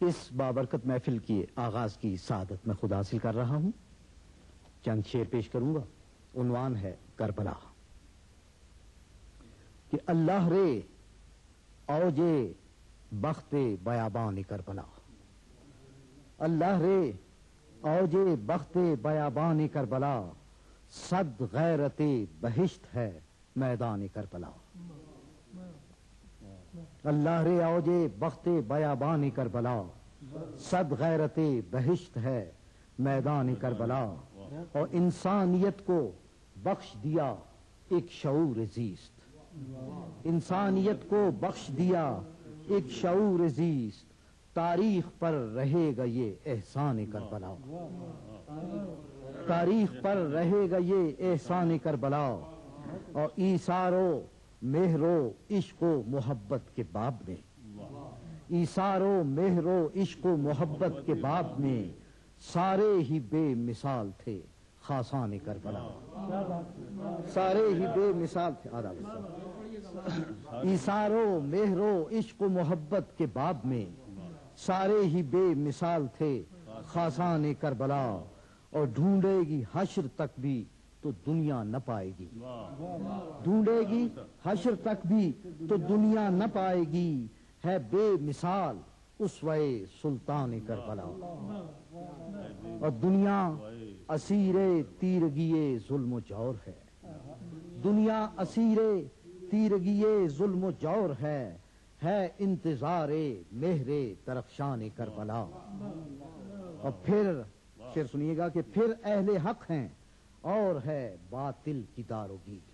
اس بابرکت محفل کی آغاز کی سعادت میں خود حاصل کر رہا ہوں. چند شعر پیش کروں گا. عنوان ہے کربلا. کہ اللہ رے اوجے بخت بیابان کربلا، اللہ رے اوجے بخت بیابان کربلا، صد غیرت بہشت ہے میدان کربلا. اللہ رے اوجے بخت بیابان کربلا، صد غیرت بہشت ہے میدان کربلا. اور انسانیت کو بخش دیا ایک شعور زیست، انسانیت کو بخش دیا ایک شعور زیست، تاریخ پر رہے گا یہ احسان کربلا، تاریخ پر رہے گا یہ احسان کربلا. اور ایثار و مہر و عشق و محبت کے باب میں، ایثار و مہر و عشق و محبت کے باب میں سارے ہی بے مثال تھے خاصان کربلا، سارے ہی بے مثال تھے. ایثار و مہر و عشق و محبت کے باب میں سارے ہی بے مثال تھے خاصان کربلا. اور ڈھونڈے گی حشر تک بھی تو دنیا نہ پائے گی، ڈھونڈے گی حشر تک بھی تو دنیا نہ پائے گی، ہے بے مثال اسوہ سلطان کربلا. اور دنیا اسیر تیرگی ظلم و جور ہے، دنیا اسیر تیرگی ظلم و جور ہے انتظار مہر درخشان کربلا. اور پھر شعر سنیے گا کہ پھر اہل حق ہیں اور ہے باطل کی داروگیر،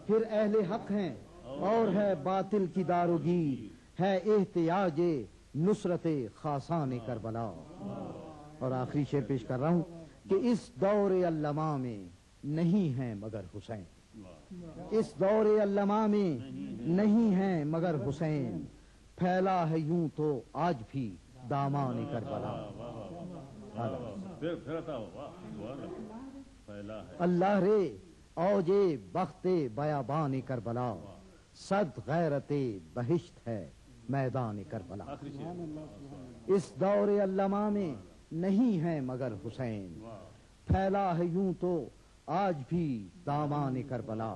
پھر اہل حق ہیں اور ہے باطل کی داروگیر، ہے احتیاج نصرت خاصان کربلا. اور آخری شعر پیش کر رہا ہوں کہ اس دور علماء میں نہیں ہیں مگر حسین، اس دور علماء میں نہیں ہیں مگر حسین، پھیلا ہے یوں تو آج بھی دامان کربلا. اللہ رے اوجے بخت بیابان کربلا، صد غیرت بہشت ہے میدان کربلا. اس دور علماء میں نہیں ہے مگر حسین، پھیلا ہے یوں تو آج بھی دامان کربلا.